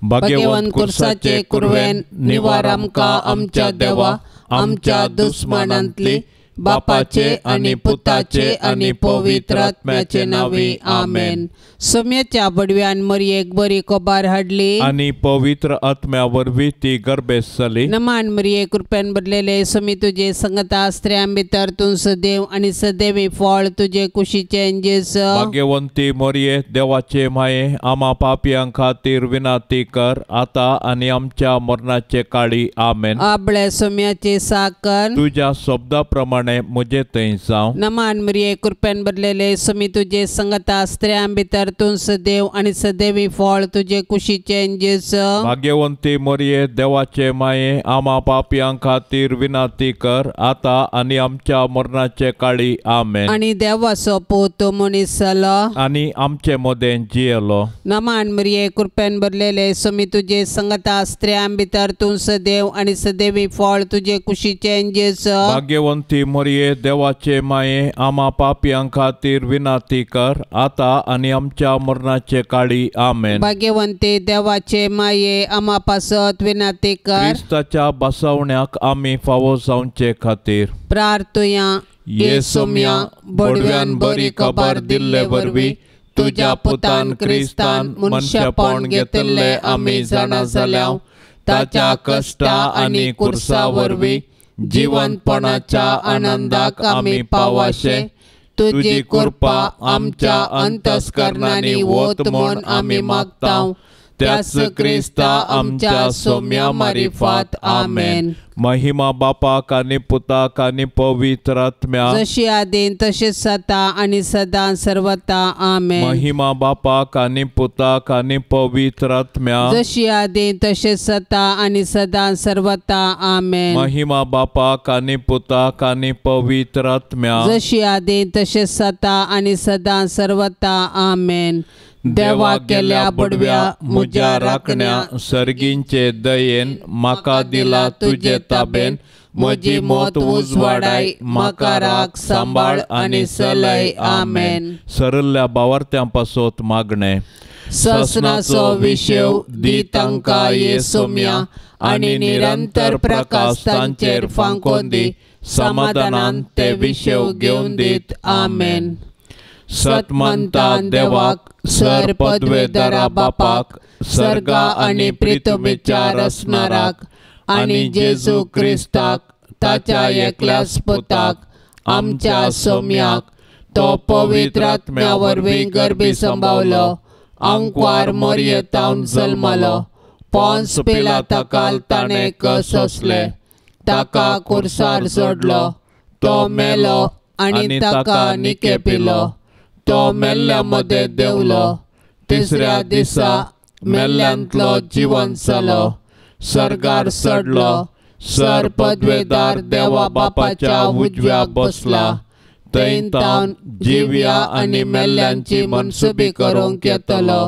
भाग्यवान कुर्साचे कुरवेन निवार आमकां आमच्या देवा, आमच्या दुस्मनांतली, बापाचे आणि पुताचे आणि पवित्र आत्म्याचे नावे आमेन। सोम्याच्या बडव्यान मरियेक बरी कोबार हाडली आणि पवित्र आत्म्या वरवीं ती गर्भेस जाली। नमान मरिये कृपेन भरलेले सोमी तुझे संगता स्त्रियां भितर तूं सदैव आणि सदैवी फळ तुझे कुशीचे जेजू। भाग्यवंती मरिये देवाचे माये, आम्हा पापियां खातीर विनाती कर, आता आणि आमच्या मरणाचे काळी आमेन। आबळे सोम्याचे साकन तुझ्या शब्दाप्रमाणे मुझे थंय जावं। नमान मरिये कृपेन भरलेले सोमी तुझे संगता स्त्रियां भितर तूं सदैव आणि सदैवी फळ तुझे कुशीचे जेजू। भाग्यवंती मरिये देवाचे माये, आम्हा पापियां खातीर विनाती कर, आता आणि आमच्या मरणाचे काळी आमेन। आणि देवाचो पूत मनीस जालो आणि आमचे मोदें जियेलो। नमान मरिये कृपेन भरलेले सोमी तुझे संगता स्त्रियां भितर तूं सदैव आणि सदैवी फळ तुझे कुशीचे जेजू। भाग्यवंती मरिये देवाचे माये, आम्हा पापियां खातीर विनाती कर, आता आणि आमच्या मरणाचे काळी आमेन। भाग्यवंते देवाचे माये, आम्हा पासत विनाती कर। क्रिस्ताच्या बसवण्याक आम्ही फावो जावचे खातीर प्रार्थुया। ये सोम्या, बडव्यान बरी खबर दिल्ले वरवीं तुझ्या पुतान क्रिस्तान मनशापण घेतले आम्ही जाणा जाल्याव, ताच्या कष्टा आणि कुर्सा वरवीं जिवंतपणाच्या आनंदाक आम्ही पावाशे, तुझी कृपा आमच्या अंतस्करणांनी वत म्हूण आम्ही मागताव, त्याच क्रिस्ता आमच्या सोम्या मारिफात आमेन। महिमा बापाक आणि पुताक आणि पवित्र आत्म्या, जशी आदीन तशीच जाता आणि सदां सर्वता आमेन। महिमा बापाक आणि पुताक आणि पवित्र आत्म्या, जशी आदीन तशीच जाता आणि सदां सर्वता आमेन। महिमा बापाक आणि पुताक आणि पवित्र आत्म्या, जशी आदीन तशीच जाता आणि सदां सर्वता आमेन। देवा केल्या बडव्या मुज्या राखण्या, सर्गींचे दयेन म्हाका दिला तुझे ताबेन, म्हजी मोत उजवाडाय, म्हाका राख सांबाळ आणि सलय आमेन। सरल्ल्या बावार्थ्यां पासत मागणे। ससनाचो विशेव दी तांकां ये सोम्या, आणि निरंतर प्रकाश तांचेर फांकोन दी, समाधानान ते विशेव घेवन दीत आमेन। सतमंता देवाक, सर पदवेदरा बापाक, सर्गा आणि पृथ्वीच्या रचणाराक, आणि जेजू क्रिस्ताक ताच्या एकल्याच पुताक, आमच्या सोम्याक, तो पवित्र आत्म्या वरवीं गर्भी संभावलो, अंकवार मरियेतावन जल्मलो, पोंस पिलाताकाल ताणें कस सोंसले, ताका कुर्सार सोडलो, तो मेलो आणि ताका निकेपिलो, तो मेल्ल्या मध्ये देवलो, तिसऱ्या दिसा मेल्ल्यांतलो जिवंत जालो, सर्गार चडलो, सर पदवेदार देवा बापाच्या उजव्या बसला, थंय तावन जिव्या आणि मेल्ल्यांची मनसुबी करूंक येतलो।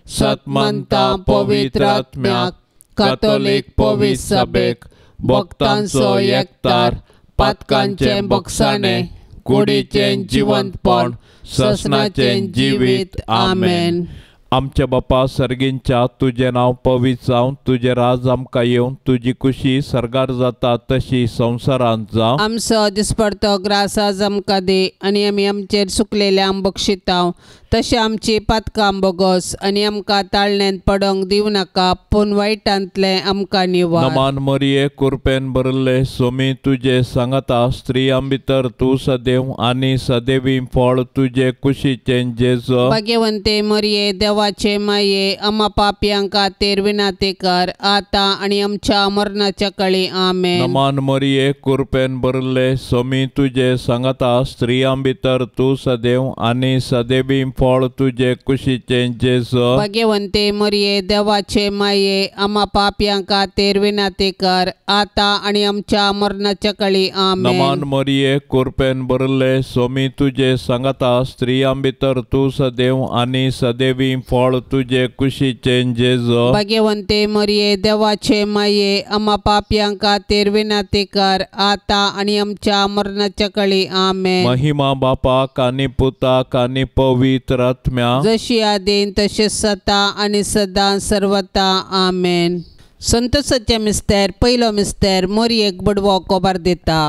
सतमंता पवित्र आत्म्याक, कातोलीक पवित्र सभेक, भक्तांचो एकतार, पातकांचे बक्षाणे, कुडीचे जिवंतपण, ससनाचे जिवीत आमेन। आमच्या बापा सर्गींच्या, तुझे नाव पवित्र जावं, तुझे राज आमकां येवं, तुझी खुशी सर्गार जाता तशी संवसारांत जावं। आमचो दिसपडतो ग्रास आज आमकां दे, आणि आमी आमचेर सुकलेल्यांक बक्षिताव, तशें आमची पातकां बोगोस, आणि आमकां ताळणेंत पडोंक दिवं नाका, पूण वायटांतले आमकां निवार। नमान मरिये कृपेन भरले सोमी तुझे सांगता स्त्रियां भितर तूं सदैव आणि सदैवी फळ तुझे कुशीचे जेजू। भाग्यवंते मरिये देवाचे माये, आम्हा पापियां खातीर विनाती कर, आता आणि आमच्या मरणाच्या काळी आमेन। नमान मरिये कृपेन भरले सोमी तुझे सांगता स्त्रियां भितर तूं सदैव आणि सदैवी फळ तुझे कुशीचे जेजू। भाग्यवंते मरिये देवाचे माये, आम्हा पापियां खातीर विनाती कर, आता आणि आमच्या मरणाच्या काळी आमेन। नमान मरिये कृपेन भरले सोमी तुझे सांगता स्त्रियां भितर तूं सदैव आणि सदैवी फळ तुझे कुशीचे जेजू। भाग्यवंते मरिये देवाचे माये, आम्हा पापियां खातीर विनाती कर, आता आणि आमच्या मरणाच्या काळी आमेन। महिमा बापाक आणि पुताक आणि पवित्र पवित्र आत्म्या जशी आदीन तशेंच आता आनी सदां सर्वता आमेन. संत सत्य मिस्तेर पयलो मिस्तेर मोरयेक बडवो कोबार दिता.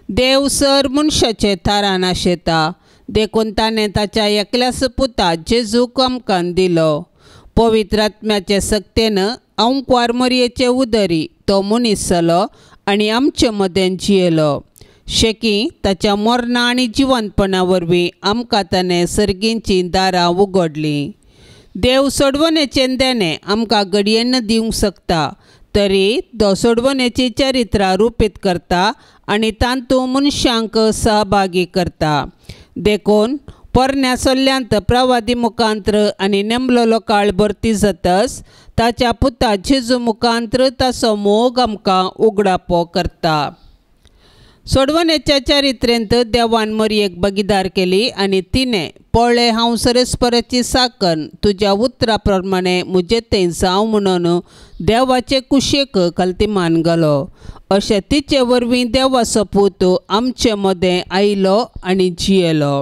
देव सर मनशाचे थारान आशेता, देखून ताणें ताच्या एकल्याच पुता जेजूक आमकां दिलो. पवित्र आत्म्याचे सक्तेन अंकवार मोरयेचे उदरी तो मनीस जालो आनी आमचे मदें जियेलो. शेकी ताच्या मरणा आनी जिवंतपणा वरवीं आमकां ताणें सर्गींचीं दारां उगडलीं. देव सोडवणेचें देणें आमकां घडयेन दिवंक शकता, तरी तो सोडवणेची चरित्रां रुपीत करता आनी तातूंत मनशांक सहभागी करता. देखून पोरण्या सल्ल्यांत प्रवादी मुखांत्र आनी नेमलेलो काळ भरती जातच ताच्या पुता जेजू मुखांत्र ताचो मोग आमकां उगडापो करता. सोडवणेच्या चरित्रेंत देवान मोरयेक बगीदार केली आनी तिणें पळय हांव सरस्पराची साकन तुज्या उतरा प्रमाणें म्हजे थंय जावं म्हणून देवाचे कुशेक खालतीमान घालो. अशें तिचे वरवीं देवाचो पूत आमचे मदें आयलो आनी जियेलो.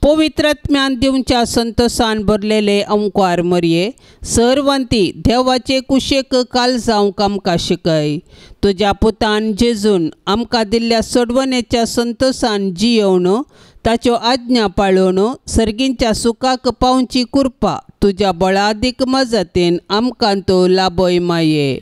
पवित्र आत्म्यान दिवच्या संतोशान भरलेले अंकवार मोरये, सर्वंती देवाचे कुशेक काल जावंक आमकां शिकय. तुज्या पुतान जेजून आमकां दिल्ल्या सोडवणेच्या संतोशान जियोवन ताच्यो आज्ञा पाळून सर्गींच्या सुखाक पावची कृपा तुज्या बळादीक मजतीन आमकां तूं लाबय माये.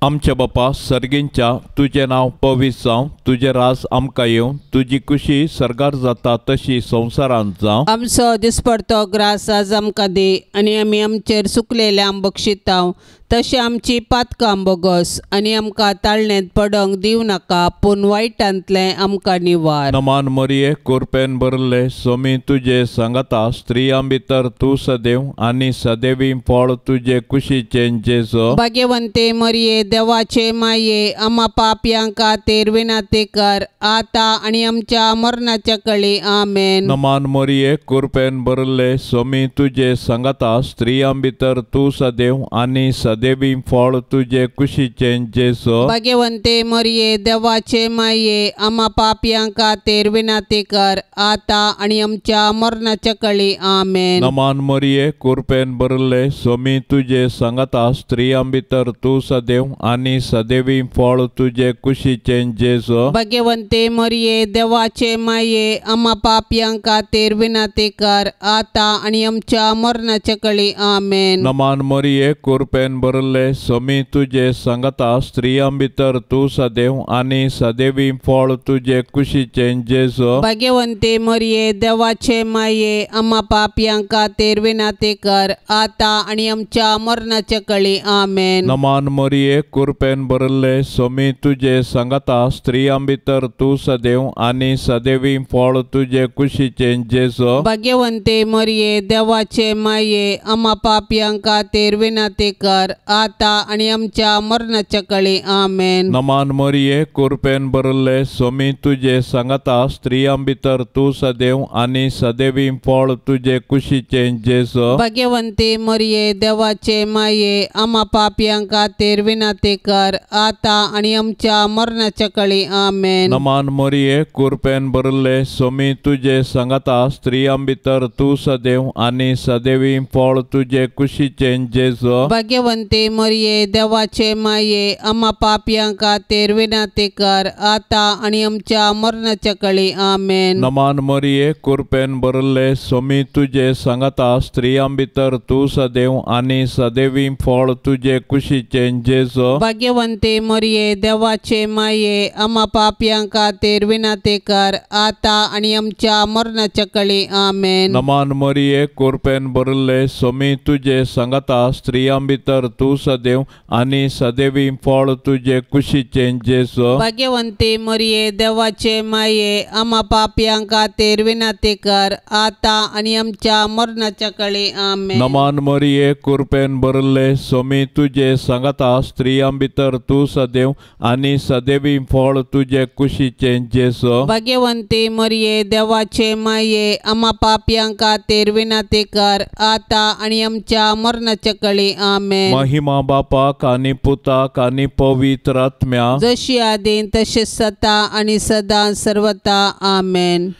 आमच्या बापा सर्गींच्या तुजें नांव पवित्र जावं, तुजें राज आमकां येवं, तुजी खुशी सरकार जाता तशी संवसारांत जावं. आमचो दिसपडतो ग्रास आज आमकां दी आनी आमी आमचेर चुकलेल्यांक बक्षितांव, तशें आमची पातकां बोगस आनी आमकां ताळणेंत पडोंक दिवं नाका, पूण वायटांतलें आमकां निवार. नमान मोरये कृपेन भरले सोमी तुजे सांगता, स्त्रियां भितर तूं सदैव आनी सदैवी फळ तुजे कुशीचें जेजो. भाग्यवंते मोरये देवाचे माये, आम्हा पापयांक खातीर विनंती कर, आता आनी आमच्या मरणाच्या कळी आमेन. नमान मोरये कृपेन भरले सोमी तुजे सांगता, स्त्रियां भितर तूं सदैव आनी सदैवी फळ तुजे कुशीचें जेजो. भाग्यवंते मोरये देवाचे माये, आम्हा पापयांक खातीर विनंती कर, आता आनी आमच्या मरणाच्या कळी आमेन. नमान मोरये कृपेन भरले सोमी तुजे सांगता, स्त्रियां भितर तूं सदैव आनी सदैवी फळ तुजे कुशीचें जेजो. भाग्यवंते मोरये देवाचे माये, आम्हा पापयांक खातीर विनंती कर, आता आनी आमच्या मरणाच्या कळी आमेन. नमान मोरये कृपेन भरले सोमी तुजे सांगता, स्त्रियां भितर तूं सदैव आनी सदैवी फळ तुजे कुशीचें जेजो. भाग्यवंते मोरये देवाचे माये, आम्हा पापयांक खातीर विनंती कर, आता आनी आमच्या मरणाच्या कळी आमेन. नमान मोरये कृपेन भरले सोमी तुजे सांगता, स्त्रियां भितर तूं सदैव आनी सदैवी फळ तुजे कुशीचें जेजो. भाग्यवंते मोरये देवाचे माये, आम्हा पापयांक खातीर विनंती कर, आता आनी आमच्या मरणाच्या कळी आमेन. नमान मोरये कृपेन भरले सोमी तुजे सांगता, स्त्रियां भितर तूं सदैव आनी सदैवी फळ तुजे कुशीचें जेजो. भाग्यवंते मोरये देवाचे माये, आम्हा पापयांक खातीर विनंती कर, आता आनी आमच्या मरणाच्या कळी आमेन. नमान मोरये कृपेन भरले सोमी तुजे सांगता, स्त्रियां भितर तूं सदैव आनी सदैवी फळ तुजे कुशीचें जेजो. भाग्यवंते मोरये देवाचे माये, आम्हा पापयांक खातीर विनंती कर, आता आनी आमच्या मरणाच्या कळी आमेन. नमान मोरये कृपेन भरले सोमी तुजे सांगता, स्त्रियां भितर तूं सदैव आनी सदैवी फळ तुजे कुशीचें जेजो. भाग्यवंते मोरये देवाचे माये, आम्हा पापयांक खातीर विनंती कर, आता आनी आमच्या मरणाच्या कळी आमेन. नमान मोरये कृपेन भरले सोमी तुजे सांगता, स्त्रियां भितर तूं सदैव आनी सदैवी फळ तुजे कुशीचें जेजो. भाग्यवंते मोरये देवाचे माये, आम्हा पापयांक खातीर विनंती कर, आता आनी आमच्या मरणाच्या कळी आमेन. नमान मोरये कृपेन भरले सोमी तुजे सांगता, स्त्रियां भितर तूं सदैव आनी सदैवी फळ तुजे कुशीचें जेजो. भाग्यवंते मोरये देवाचे माये, आम्हा पापयांक खातीर विनंती कर, आता आनी आमच्या मरणाच्या कळी आमेन. महिमा बापाक आनी पुताक आनी पवित्र आत्म्या, जशी आदीन तशेंच आता आनी सदां सर्वता आमेन.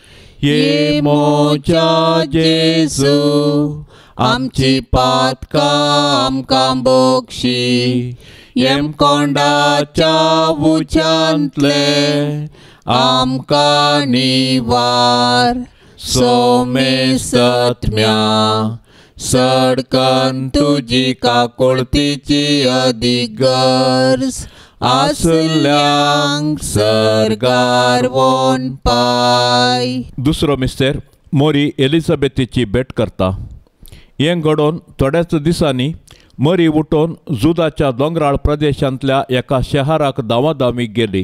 ये मोच्या जेजू आमची पातकां आमकां बोगशी येम कोंडाच्या उच्यांतले आमकां निवार सोमे सत्म्या सडकन तुजी काकुळतीची अधिगर्ज आसल्यांक सरगार वोन पाय. दुसरो मिस्तेर मोरी एलिझाबेथीची भेट करता. हें घडोवन थोड्याच दिसांनी मरी उठोवन जुदाच्या दोंगराळ प्रदेशांतल्या एका शहराक दावादावीक गेली.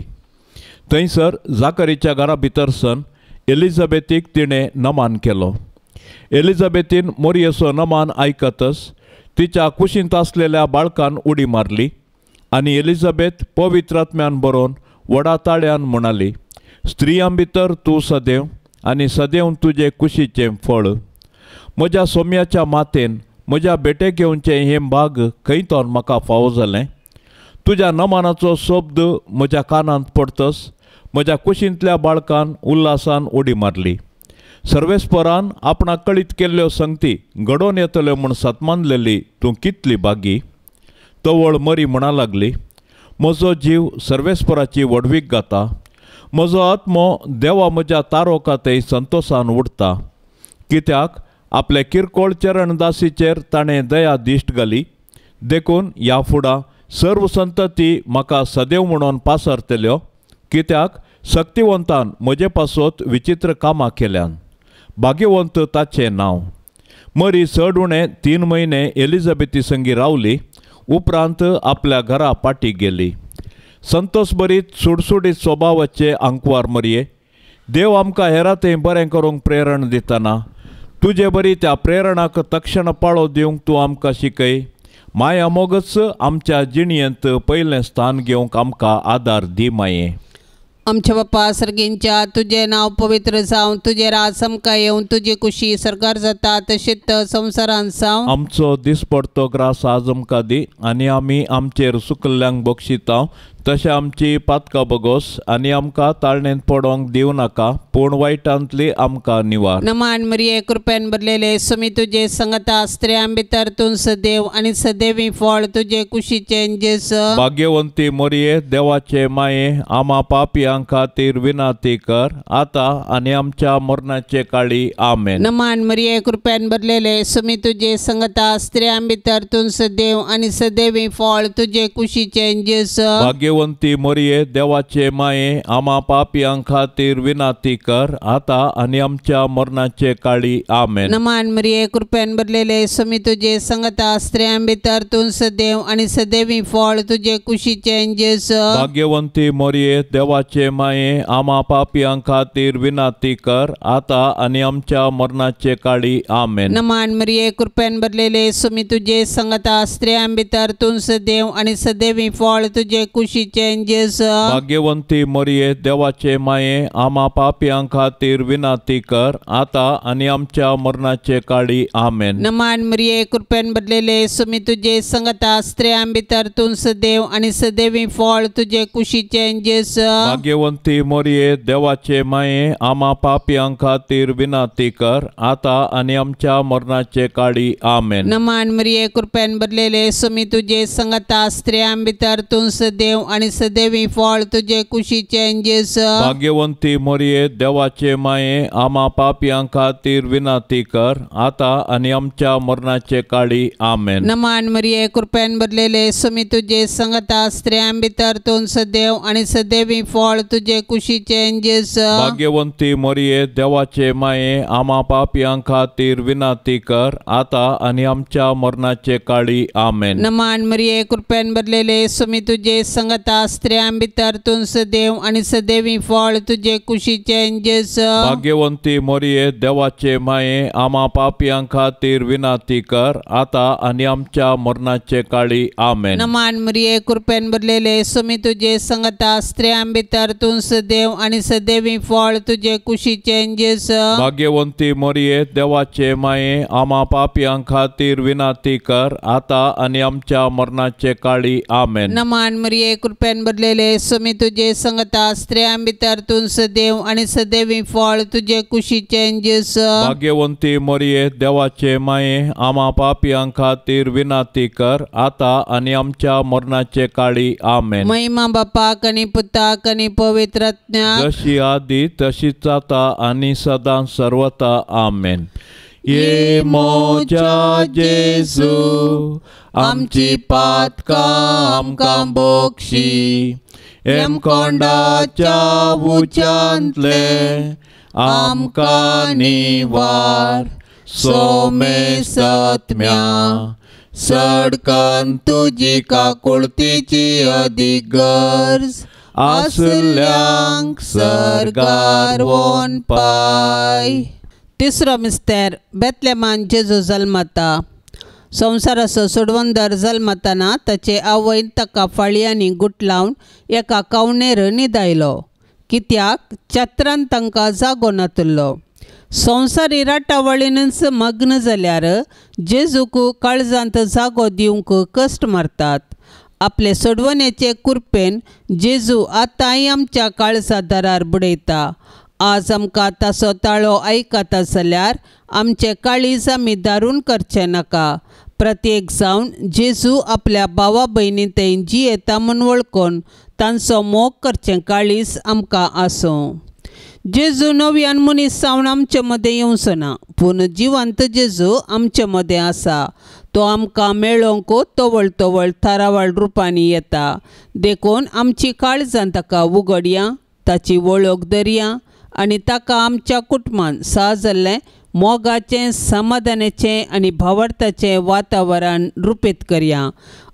थंयसर जाकरीच्या घरा भितर सन एलिझाबेथीक तिणें नमान केलो. एलिझाबेथीन मोरयेचो नमान आयकतच तिच्या कुशींत आसलेल्या बाळकान उडी मारली आनी एलिझाबेथ पवित्रात्म्यान बरोवन व्हडा ताळ्यान म्हणाली, स्त्रियां भितर तूं सदैव आनी सदैव तुजे कुशीचें फळ. म्हज्या सोम्याच्या मातेन म्हज्या बेटेक येवचें हें भाग खंयतोन म्हाका फावो जालें. तुज्या नमानाचो शब्द म्हज्या कानांत पडतस म्हज्या कुशींतल्या बाळकान उल्हासान उडी मारली. सर्वेस्परान आपणाक कळीत केल्ल्यो संगती घडोवन येतल्यो म्हूण सतमानलेली तूं कितली बागी. तवळ मरी म्हणा लागली, म्हजो जीव सर्वेस्पराची वडवीक घाता. म्हजो आत्मो देवा म्हज्या तारोकातय संतोशान उडटा. कित्याक आपले किरकोळ चरणदासीचेर ताणें दया दिश्ट घाली. देखून ह्या फुडां सर्व संतती म्हाका सदैव म्हणून पासरतल्यो. कित्याक शक्तिवंतान म्हजे पासत विचित्र कामां केल्यान. भाग्यवंत ताचें नांव. मरी चड उणें 3 म्हयने एलिझाबेथी संगी रावली. उपरांत आपल्या घरा पाटी गेली. संतोश बरीत सुडसुडीत स्वभावाचे आंकवार मरये, देव आमकां हेरांतय बरें करूंक प्रेरण दितना तुजे बरी त्या प्रेरणाक तक्षण पाळो दिवंक तूं आमकां शिकय. माया मोगच आमच्या जिणयेंत पयलें स्थान घेवंक आमकां आदार दी माये. आमच्या बाप्पा सर्गींच्या तुझे नाव पवित्र जावं, तुझे राज आमकां येवं, तुजी कुशी सरकार जाता तशीच संवसारांत जावं. आमचो दिसपडतो ग्रास आज आमकां दी आनी आमी आमचेर सुकल्ल्यांक बक्षिता तशें आमची पातकां बगोस आनी आमकां ताळणेंत पडोंक दिवं नाका पूण वायटांतली आमकां निवार. नमान मरिये कृपेन भरलेले सुमी तुजे संगता स्त्रियां भितर तूं सदैव आनी सदैवी फळ तुजे कुशीचें जेस. भाग्यवंती मोरये देवाचे माये आमा पापियां खातीर विनाती कर आता आनी आमच्या मरणाचे काळी आमेन. नमान मरिये कृपेन भरलेले सुमी तुजे संगता स्त्रियां भितर तूं सदैव आनी सदैवी फळ तुजे कुशीचें जेस. भाग्यवंती मोरये देवाचे माये आमा पापियां खातीर विनाती कर आता आनी आमच्या मरणाचे काळी आमेन. नमान मरिये कृपेन भरलेले सुमी तुजे संगता स्त्रियां भितर तूं सदैव आनी सदैवी फळ तुजे कुशीचें जेस. भाग्यवंती मोरये देवाचे माये आमा पापियां खातीर विनाती कर आता आनी आमच्या मरणाचे काळी आमेन. नमान मरिये कृपेन भरलेले सुमी तुजे संगता स्त्रियां भितर तूं सदैव आनी सदैवी फळ तुजे कुशीचें जेस. भाग्यवंती मोरये देवाचे माये आमा पापियां खातीर विनाती कर आता आनी आमच्या मरणाचे काळी आमेन. नमान मरिये कृपेन भरलेले सुमी तुजे संगता स्त्रियां भितर तूं सदैव आनी सदैवी फळ तुजे कुशीचें जेस. भाग्यवंती मोरये देवाचे माये आमा पापियां खातीर विनाती कर आता आनी आमच्या मरणाचे काळी आमेन. नमान मरिये कृपेन भरलेले सुमी तुजे संगता स्त्रियां भितर तूं सदैव आनी सदैवी फळ तुजे कुशीचें जेस. भाग्यवंती मोरये देवाचे माये आमा पापियां खातीर विनाती कर आता आनी आमच्या मरणाचे काळी आमेन. नमान मरिये कृपेन भरलेले सुमी तुजे संगता स्त्रियां भितर तूं सदैव आनी सदैवी फळ तुजे कुशीचें जेस. भाग्यवंती मोरये देवाचे माये आमा पापियां खातीर विनाती कर आता आनी आमच्या मरणाचे काळी आमेन. नमान मरिये कृपेन भरलेले सुमी तुजे संगता स्त्रियां भितर तूं सदैव आनी सदैवी फळ तुजे कुशीचें जेस. भाग्यवंती मोरये देवाचे माये आमा पापियां खातीर विनाती कर आता आनी आमच्या मरणाचे काळी आमेन. नमान मरिये कृपेन भरलेले सुमी तुजे संगता स्त्रियां भितर भितर तूं सदैव आणि सदैवी फळ तुझे कुशीचे जेजू. भाग्यवंती मोरये देवाचे माये आम्हा पापियां खातीर विनाती कर आता आणि आमच्या मरणाचे काळी आमेन. नमान मरिये कृपेन भरलेले स्वामी तुझे संगता स्त्रियां भितर तूं सदैव आणि सदैवी फळ तुझे कुशीचे जेजू. भाग्यवंती मोरये देवाचे माये आम्हा पापियां खातीर विनाती कर आता आणि आमच्या मरणाचे काळी आमेन. महिमा बापाक आणि पुताक आणि पवित्र आत्म्याक जशी आदी तशीच आता आणि सदां सर्वता आमेन. ये मोजा जेजू आमची पातकां आमकां बोक्षी एम कोंडाच्या उच्यांतले आमकां निवार सोमे सत्म्या सडकन तुजी काकुळतीची अदीक गरज आसल्यांक सरगार वोन पाय. तिसरो मिस्तेर बेतलेमान जेजू जल्मता. संवसाराचो सोडवंदर जल्मतना ताचे आवयन ताका फाळयांनी गुट लावन एका कवणेर न्हिदायलो, कित्याक चात्रान तांकां जागो नातुल्लो. संवसारी राटावळीनच मग्न जाल्यार जेजूक काळजांत जागो दिवंक कश्ट मारतात. आपले सोडवण्याचे कुरपेन जेजू आतांय आमच्या काळजा दारार बुडयता. आज आमकां ताचो ताळो आयकता जाल्यार आमचे काळीज आमी दारून करचे नाका. प्रत्येक जावन जेजू आपल्या भावा भयणी थंय जी येता म्हूण वळखून तांचो मोग करचें काळीज आमकां आसूं. जेजू नव्यान मनीस जावन आमचे मदें येवचो ना, पूण जिवंत जेजू आमचे मदें आसा. तो आमकां मेळोवंक तवळ तवळ थारावळ रुपांनी येता. देखून आमची काळजां ताका उगडया, ताची वळख धरया आनी ताका आमच्या कुटुंबान साजल्लें मोगाचें समाधानाचें आनी भावार्थाचें वातावरण रुपीत करया.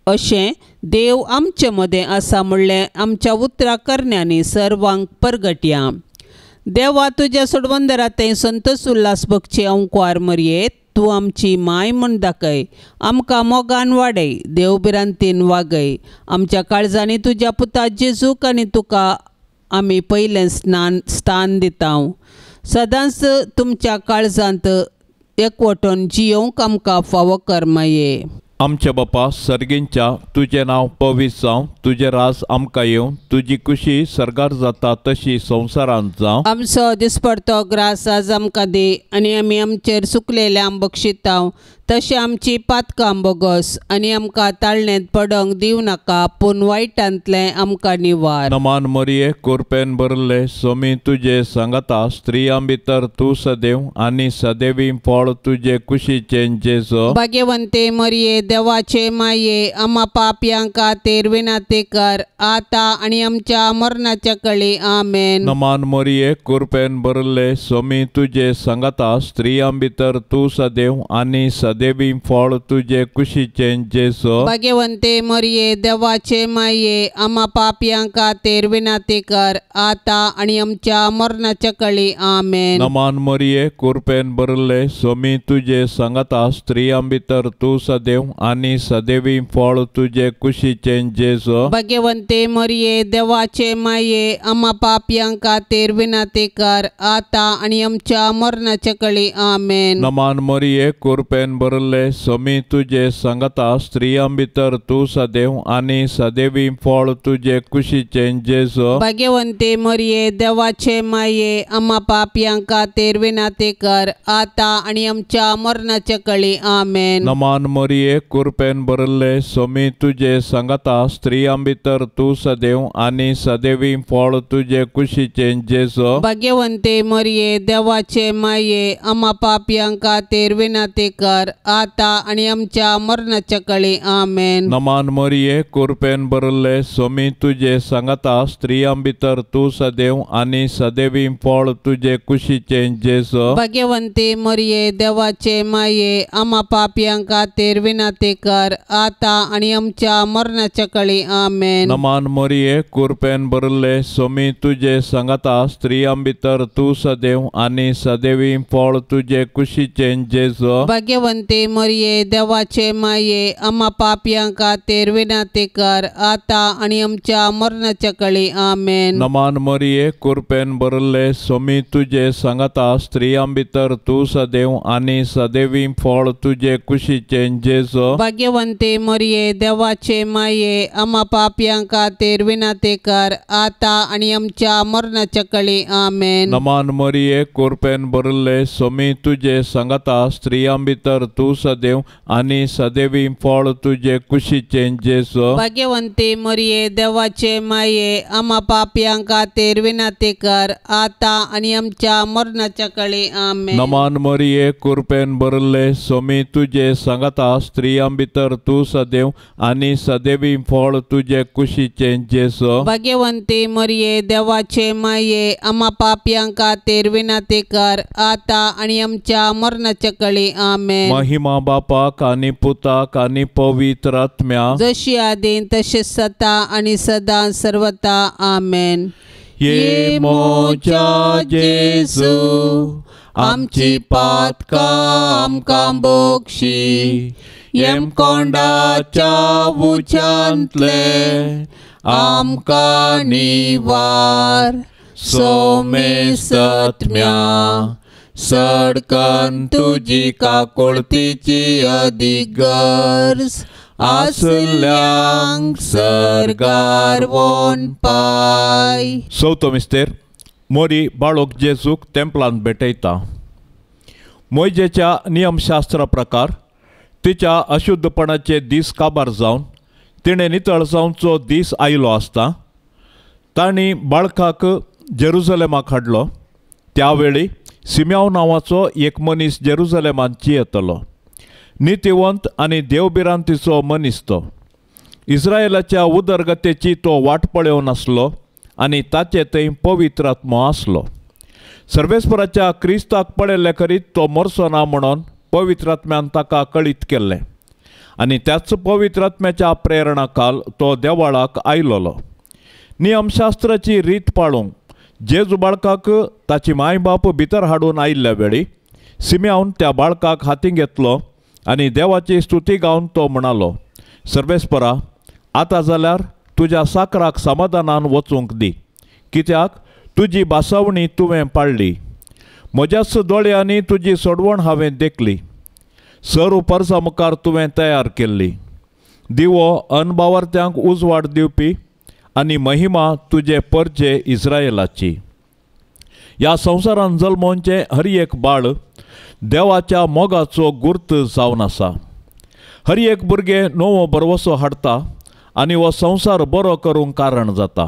अशें देव आमचे मदें आसा म्हणलें आमच्या उतरां करण्यांनी सर्वांक परगटया. देवा तुज्या सोडवंदरांतय संतोष उल्हास भोगची अंकुआर मरये तूं आमची माय म्हूण दाखय. आमकां मोगान वाडय, देवबिरांतीन वागय. आमच्या काळजांनी तुज्या पुता जेजूक आनी तुका आमी पयलें स्थान दिता. सदांच तुमच्या काळजांत एकवटून जियोवंक आमकां फावो कर माये. आमचे बापा सर्गींच्या तुजें नांव पवित्र जावं, तुजें राज आमकां येवं, तुजी खुशी सरगार जाता तशी संवसारांत जावं. आमचो दिसपडतो ग्रास आज आमकां दी आनी आमी आमचेर सुकलेल्यांक बक्षितांव. तशें आमची पातकां बोगस आनी आमकां ताळणेंत पडोंक दिवं नाका, पूण वायटांतलें आमकां निवार. नमान मरिये कृपेन भरले स्वामी तुजे सांगता स्त्रियां भितर तूं सदैव आनी सदैवी फळ तुजे कुशीचें जेजू. भाग्यवंते मरिये देवाचे माये आम्हा पापयां खातीर विनाती कर आता आनी आमच्या मरणाच्या कळी आमेन. नमान मरिये कृपेन भरले स्वामी तुजे सांगता स्त्रियां भितर तूं सदैव आनी सदैवी फळ तुजे कुशीचें जेजू. भाग्यवंते मरिये देवाचे माये आम्हा पापयां खातीर विनाती कर आता आनी आमच्या मरणाच्या कळी आमेन. नमान मरिये कृपेन भरले स्वामी तुजे सांगता स्त्रियां भितर तूं सदैव आनी सदैवी फळ तुजे कुशीचें जेजू. भाग्यवंते मरिये देवाचे माये आम्हा पापयां खातीर विनाती कर आता आनी आमच्या मरणाच्या कळी आमेन. नमान मरिये कृपेन भरले स्वामी तुजे सांगता स्त्रियां भितर तूं सदैव आनी सदैवी फळ तुजे कुशीचें जेजू. भाग्यवंते मरिये देवाचे माये आम्हा पापयां खातीर विनाती कर आता आनी आमच्या मरणाच्या कळी आमेन. नमान मरिये कृपेन भरले स्वामी तुजे सांगता स्त्रियां भितर तूं सदैव आनी सदैवी फळ तुजे कुशीचें जेजू. भाग्यवंते मरिये देवाचे माये आम्हा पापयां खातीर विनाती कर आता आनी आमच्या मरणाच्या कळी आमेन. नमान मरिये कृपेन भरले स्वामी तुजे सांगता स्त्रियां भितर तूं सदैव आनी सदैवी फळ तुजे कुशीचें जेजू. भाग्यवंते मरिये देवाचे माये आम्हा पापयां खातीर विनाती कर आता आनी आमच्या मरणाच्या कळी आमेन. नमान मरिये कृपेन भरले स्वामी तुजे सांगता स्त्रियां भितर तूं सदैव आनी सदैवी फळ तुजे कुशीचें जेजू. भाग्यवंते भाग्यवंते मरिये देवाचे माये आम्हा पापियां खातीर विनंती कर आता आणि आमच्या मरणाच्या काळी आमेन. नमान मरिये कृपेन भरले स्वामी तुझे सांगता स्त्रियां भितर तू सदैव आणि सदैवी फळ तुझे कुशीचे जेजो. भाग्यवंते मरिये देवाचे माये आम्हा पापियां खातीर विनंती कर आता आणि आमच्या मरणाच्या काळी आमेन. नमान मरिये कृपेन भरले स्वामी तुझे सांगता स्त्रियां भितर तू सदैव आणि सदैवी फळ तुझे कुशीचे जेजो. भाग्यवंते मरिये देवाचे माये आम्हा पापियां खातीर विनंती कर आता आणि आमच्या मरणाच्या काळी आमेन. नमान मरिये कृपेन भरले स्वामी तुझे सांगता स्त्रियां भितर तू सदैव आणि सदैवी फळ तुझे कुशीचे जेजो. भाग्यवंते मरिये देवाचे माये आम्हा पापियां खातीर विनंती कर आता आणि आमच्या मरणाच्या काळी आमेन. महिमा बापाक आणि पुताक आणि पवित्र आत्म्या जशी आदीन तसेच सता आणि सदा सर्वता आमेन. ये मोच्या जेजू आमची पातका आमकां बोगशी येम कोंडाच्या उच्यांतले आमकां निवार सोमे सत्म्या सडकन तुजी काकुळतीची अधिगर्ज आसल्यांक सरगार वोन पाय. चवथो मिस्तेर मोरी बाळोक जेजूक तेंपलांत भेटयता. मोयजेच्या नियमशास्त्रा प्रकार तिच्या अशुद्धपणाचे दीस काबार जावन तिणें नितळ जावचो दीस आयलो आसता तांणी बाळकाक जेरुजलेमाक हाडलो. त्यावेळी सिम्याव नांवाचो एक मनीस जेरुजलेमांत येतलो. नितिवंत आनी देवबिरांतीचो मनीस तो. इस्रायेलाच्या उदरगतेची तो वाट पळयोव नासलो आनी ताचे थंय पवित्र आत्मो आसलो. सर्वेस्पराच्या क्रिस्ताक पळयल्ले करीत तो मरचो ना म्हणून पवित्र आत्म्यान ताका कळीत केल्लें आनी त्याच पवित्र आत्म्याच्या प्रेरणा खाल तो देवाळाक आयलोलो. नियमशास्त्राची रीत पाळूंक जेजू बाळकाक ताची मायबाप भितर हाडून आयिल्ल्या वेळी सिम्यावन त्या बाळकाक हातीं घेतलो आनी देवाची स्तुती गावन तो म्हणालो, सर्वेस्परा आतां जाल्यार तुज्या साकराक समाधानान वचूंक दी, कित्याक तुजी बासावणी तुवें पाळ्ळी. म्हज्याच दोळ्यांनी तुजी सोडवण हांवें देखली. सर परसा मुखार तुवें तयार केल्ली. दिवो अनबावर्त्यांक उजवाड दिवपी आनी महिमा तुजे परजे इस्रायेलाची. ह्या संवसारान जल्मोवचें हर एक बाळ देवाच्या मोगाचो गुर्त जावन आसा. हर एक भुरगें नवो बरवसो हाडटा आनी हो संवसार बरो करूंक कारण जाता.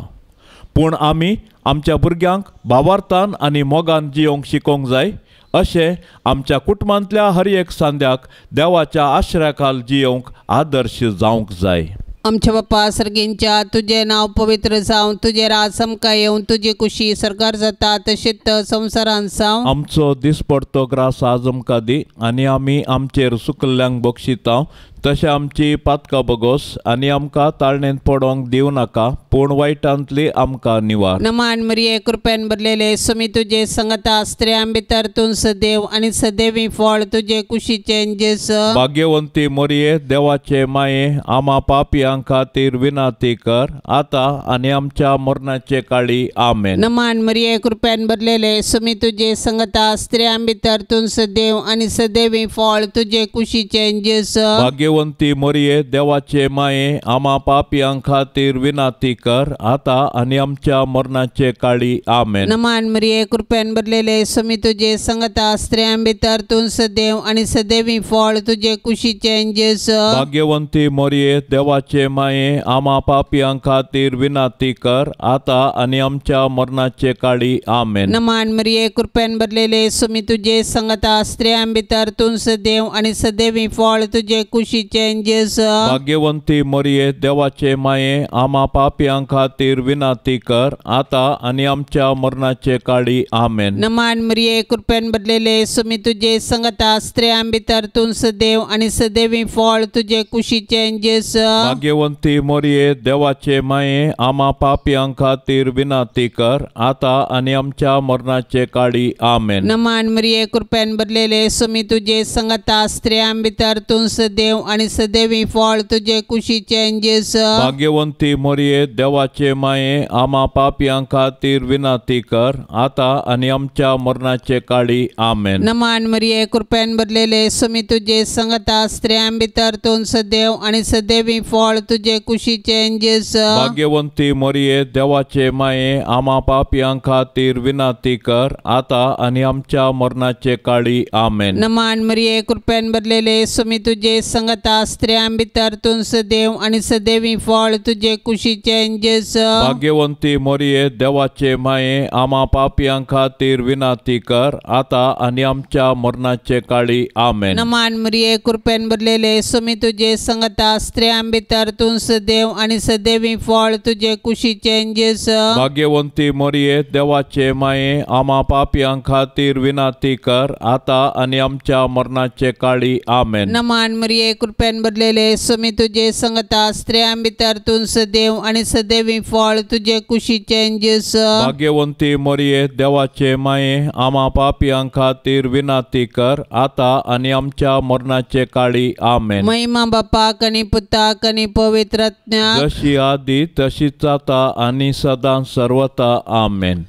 पूण आमी आमच्या भुरग्यांक भावार्थान आनी मोगान जियोंक शिकोवंक जाय अशें आमच्या कुटुंबांतल्या हर एक सांद्याक देवाच्या आश्रया खाल जियोंक आदर्श जावंक जाय. आमच्या बाप्पा सर्गींच्या तुझे नाव पवित्र जावन तुझे राज आमकां येवन तुजी कुशी सरकार जाता तशेंच संवसारान जावं. आमचो दिसपडतो ग्रास आज आमकां दी आनी आमी आमचेर सुकल्ल्यांक बक्षिता तशें आमची पातकां बगोस आनी आमकां ताळणेंत पडोवंक दिवं नाका पूण वायटांतली आमकां निवार. नमान मरिये कृपेन भरलेले सुमी तुजे संगता स्त्रियां भितर तूं सदैव आनी सदैवी फळ तुजे कुशीचे जेस. भाग्यवंती मरिये देवाचे माये आम्हा पापियां खातीर विनंती कर आता आनी आमच्या मरणाचे काळी आमेन. नमान मरिये कृपेन भरलेले सुमी तुजे संगता स्त्रियां भितर तूं सदैव आनी सदैवी फळ तुजे कुशीचे जेस. भाग्यवंती मरिये देवाचे माये आम्हा पापियां खातीर विनंती कर आता आनी आमच्या मरणाचे काळी आमेन. नमान मरिये कृपेन भरलेले सुमी तुजे संगता स्त्रियां भितर तूं सदैव आनी सदैवी फळ तुजे कुशीचे जेस. भाग्यवंती मरिये देवाचे माये आम्हा पापियां खातीर विनंती कर आता आनी आमच्या मरणाचे काळी आमेन. नमान मरिये कृपेन भरलेले सुमी तुजे संगता स्त्रियां भितर तूं सदैव आनी सदैवी फळ तुजे कुशी कुशीचे जेजू भाग्यवंती मोरये देवाचे माये आम्हा पापियां खातीर विनाती कर आता आणि आमच्या मरणाचे काळी आमेन. नमान मरिये कृपेन भरलेले सुमी तुझे संगता स्त्रियां भितर तू सदैव आणि सदैवी फळ तुझे कुशीचे जेजू भाग्यवंती मोरये देवाचे माये आम्हा पापियां खातीर विनाती कर आता आणि आमच्या मरणाचे काळी आमेन. नमान मरिये कृपेन भरलेले सुमी तुझे संगता स्त्रियां भितर तू सदैव आणि सदैवी फळ तुझे कुशीचे जेजू भाग्यवंती मोरये देवाचे माये आम्हा पापियां खातीर विनाती कर आता आणि आमच्या मरणाचे काळी आमेन. नमान मरिये कृपेन भरलेले सुमी तुझे संगता स्त्रियां भितर तू सदैव आणि सदैवी फळ तुझे कुशीचे जेजू भाग्यवंती मोरये देवाचे माये आम्हा पापियां खातीर विनाती कर आता आणि आमच्या मरणाचे काळी आमेन. नमान मरिये कृपेन भरलेले सुमी तुझे संगता स्त्रियां भितर तू सदैव आणि सदैवी फळ तुझे कुशीचे जेजू भाग्यवंती मोरये देवाचे माये आम्हा पापियां खातीर विनाती कर आता आणि आमच्या मरणाचे काळी आमेन. नमान मरिये कृपेन भरलेले सुमी तुझे संगता स्त्रियां भितर तू सदैव आणि सदैवी फळ तुझे कुशीचे जेजू भाग्यवंती मोरये देवाचे माये आम्हा पापियां खातीर विनाती कर आता आणि आमच्या मरणाचे काळी आमेन. नमान मरिये कृपेन भरलेले सुमी तुझे संगता स्त्रियां भितर तू सदैव आणि सदैवी फळ तुझे कुशीचे जेजू भाग्यवंती मोरये देवाचे माये आम्हा पापियां खातीर विनाती कर आता आणि आमच्या मरणाचे काळी आमेन. महिमा बापाक आणि पुताक आणि पवित्र आत्म्याक जशी आदी तशीच आता आणि सदां सर्वता आमेन.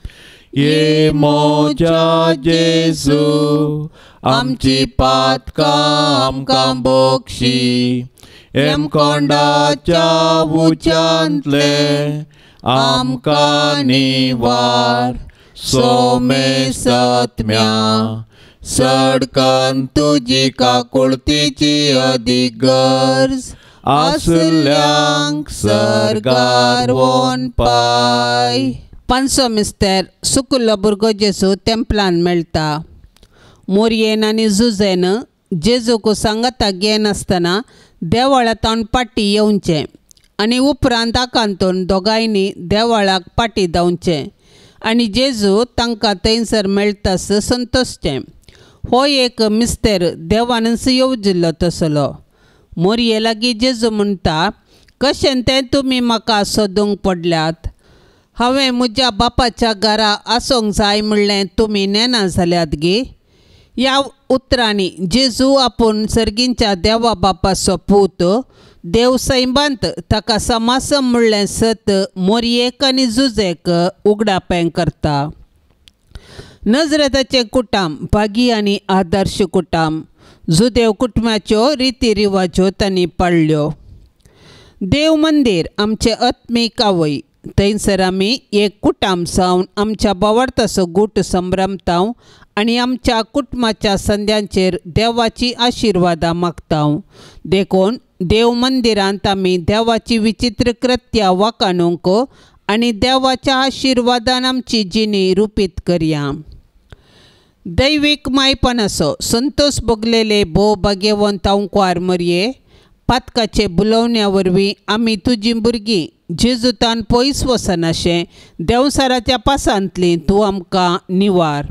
ये मोजा जेजू आमची पातकां आमकां बोक्षी एम कोंडाच्या उच्यांतले आमकां निवार सोमे सत्म्या सडकन तुजी काकुळतीची अदीक गरज आसल्यांक सरगार वोन पाय. पांचसो मिस्तेर सुकुल्लो भुरगो जेजू तेंपलान मेळटा. मोरयेन आनी जुजेन जेजूक सांगाता घेन आसतना देवळांत पाटी येवचें आनी उपरांत आकांतून दोगांयनी देवळाक पाटी धांवचें आनी जेजू तांकां थंयसर मेळटास संतोसचें. हो एक मिस्तेर देवानच येवजिल्लो तसलो. मोरये लागीं जेजू म्हणटा, कशें तें तुमी म्हाका सोदूंक पडल्यात. हांवें म्हज्या बापाच्या घरा आसोंक जाय म्हणलें तुमी नेना जाल्यात गे. ह्या उतरांनी जेजू आपूण सर्गींच्या देवा बापाचो पूत देव सैबांत ताका समासम म्हणलें सत मोरयेक आनी जुजेक उगडापें करता. नजरेताचे कुटाम भागी आनी आदर्श कुटाम जुदेव कुटुंबाच्यो रिती रिवाज्यो तांणी पाळल्यो. देव मंदिर आमचे आत्मीक आवय. थंयसर आमी एक कुटाम जावन आमच्या बोवार्थाचो गूट संभ्रमतांव आनी आमच्या कुटुंबाच्या संद्यांचेर देवाची आशिर्वादां मागतांव. देखून देव मंदिरांत आमी देवाची विचित्र कृत्यां वाखाणूंक आनी देवाच्या आशिर्वादान आमची जिणी रुपीत करया. दैवीक मायपणाचो संतोष भोगलेले भोव भाग्यवंत अंकवार मोरये, पातकाचे बुलोवण्या वरवीं आमी तुजीं भुरगीं जेजूतान पयस वचनाशें देंवसाराच्या पासांतलीं तूं आमकां निवार.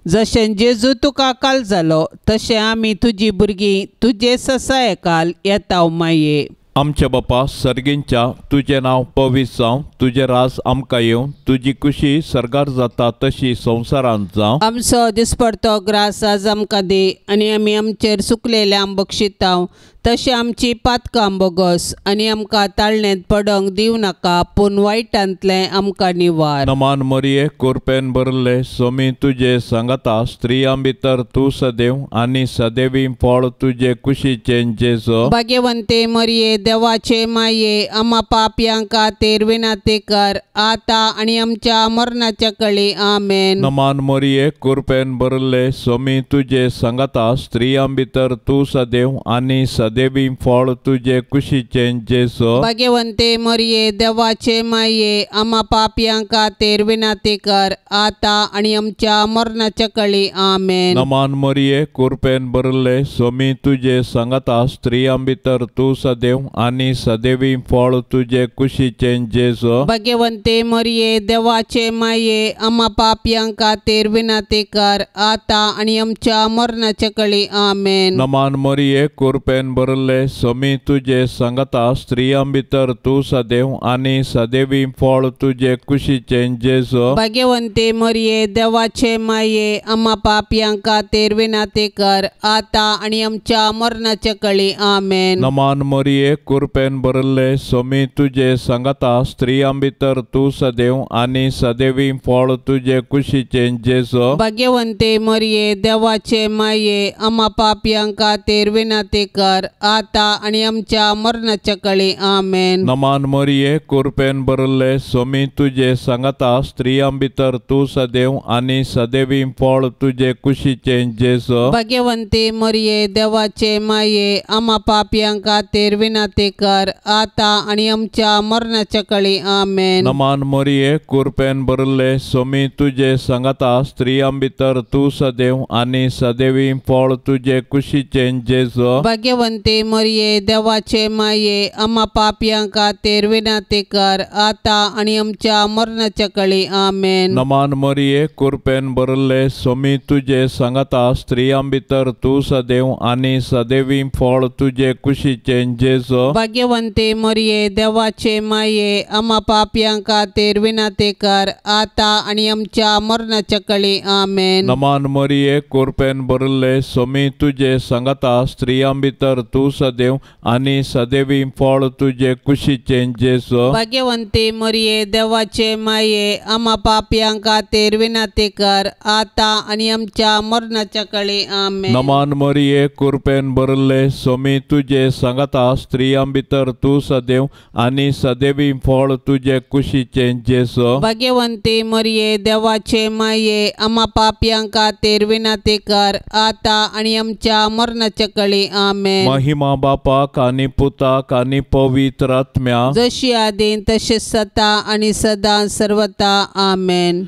जशें जेजू तुका काल जालो तशें आमी तुजीं भुरगीं तुजे ससायकाल येताव माये. आमच्या बापा सर्गींच्या तुजें नांव पवित्र जावं, तुजें रास आमकां येवं, तुजी खुशी सरगार जाता तशी संवसारांत जावं. आमचो दिसपडतो ग्रास आज आमकां दी आनी आमी आमचेर सुकलेल्यांक बक्षितांव तशें आमची पातकां बोगस आनी आमकां ताळणेंत पडोंक दिवं नाका पूण वायटांतलें आमकां निवार. नमान मोरये कोरपेन भरले सोमी तुजे सांगाता स्त्रियां भितर तूं सदैव आनी सदैवी फळ तुजे कुशीचें जेजू. भाग्यवंते मोरये देवाचे माये आम्हा पापयांका तेरविनाते कर आता आणि आमच्या मरणाच्या कळी आमेन. नमान मोरिये कृपेन भरले स्वामी तुझे सांगता स्त्रियां भितर तू सदैव आणि सदैवी फळ तुझे कुशीचे जेसो. भाग्यवंते मरिये देवाचे माये आम्हा पापयांका तेरविनाते कर आता आणि आमच्या मरणाच्या कळी आमेन. नमान मोरिये कृपेन भरले स्वामी तुझे सांगता स्त्रियां भितर तू सदैव आणि सदैवी फळ तुझे कुशीचे जेसो. भाग्यवंते मरिये देवाचे माये आम्हा पापयांका तेरविनाते कर आता आणि आमच्या मरणाच्या कळी आमेन. नमान मोरिये कृपेन भरले स्वामी तुझे सांगता स्त्रियां भितर तू सदैव आणि सदैवी फळ तुझे कुशीचे जेसो. भाग्यवंते मरिये देवाचे माये आम्हा पापयांका तेरविनाते कर आता आणि आमच्या मरणाच्या कळी आमेन. नमान मोरिये कृपेन भरले स्वामी तुझे सांगता स्त्रियां भितर तू सदैव आणि सदैवी फळ तुझे कुशीचे जेसो. भाग्यवंते मरिये देवाचे माये आम्हा पापयांका तेरविनाते कर आता आणि आमच्या मरणाच्या कळी आमेन. नमान मोरिये कृपेन भरले स्वामी तुझे सांगता स्त्रियां भितर तू सदैव आणि सदैवी फळ तुझे कुशीचे जेसो. भाग्यवंते मरिये देवाचे माये आम्हा पापयांका तेरविनाते कर आता आणि आमच्या मरणाच्या कळी आमेन. नमान मोरिये कृपेन भरले स्वामी तुझे सांगता स्त्रियां भितर तू सदैव आणि सदैवी फळ तुझे कुशीचे जेसो. भाग्यवंते मरिये देवाचे माये आम्हा पापयांका तेरविनाते कर आता आणि आमच्या मरणाच्या कळी आमेन. नमान मोरिये कृपेन भरले स्वामी तुझे सांगता स्त्रियां भितर तू सदैव आणि सदैवी फळ तुझे कुशीचे जेसो. भाग्यवंते मरिये देवाचे माये आम्हा पापयांका तेरविनाते कर आता आणि आमच्या मरणाच्या कळी आमेन. नमान मोरिये कृपेन भरले स्वामी तुझे सांगता स्त्रियां भितर तू सदैव आणि सदैवी फळ तुझे कुशीचे जेसो. भाग्यवंते मरिये देवाचे माये आम्हा पापयांका तेरविनाते कर आता आणि आमच्या मरणाच्या कळी आमेन. नमान मोरिये कृपेन भरले स्वामी तुझे सांगता स्त्रियां भितर तू सदैव आणि सदैवी फळ तुझे कुशीचे जेसो. भाग्यवंते मरिये देवाचे माये आम्हा पापयांका तेरविनाते कर आता आणि आमच्या मरणाच्या कळी आमेन. महिमा बापाक आणि पुताक आणि पवित्र आत्म्या जशी आदीन तसे सता आणि सदा सर्वता आमेन.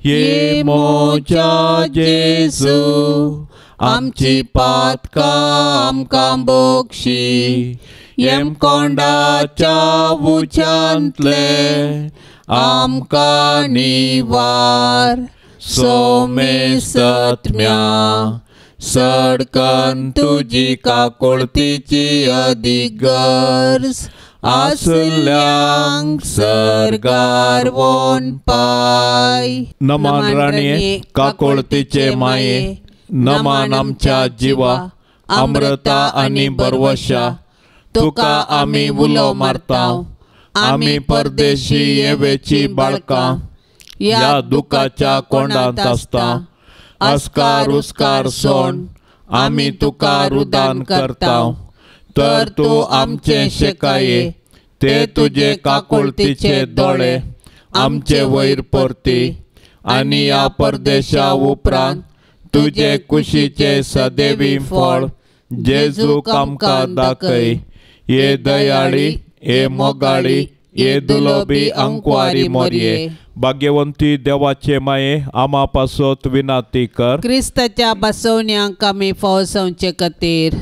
ये मोच्या जेसू आमची पातका आमकां बोगशी. येम कोंडाच्या उच्यांतले आमकां निवार. सोमे सत्म्या सडकन तुजी काकुळतीची अधिगर्ज आसल्यांक सरगार वोन पाय. नमान राणये काकुळतीचे माये नमान आमच्या जिवा अमृता आणि बरवशा. तुका आमी उलो मारताव. आमी परदेशी येवेची बाळकां या दुखाच्या कोंडांत आसता. अस्कार उस्कार सोण आमी तुका रुदान करताव. तर तू आमचे शेकाये ते तुझे काकुळतीचे दोळे आमचे वयर परती. आणि या परदेशा उपरांत तुझे कुशीचे सदैवी फळ जेजूक आमकां दाखय. ये दयाळी ये मोगाळी ये दुलोबी अंकवारी मोरये. भाग्यवंती देवाचे माये आम्हा पासत विनाती कर. क्रिस्ताच्या बसवण्यांक आमी फवसवचे खातीर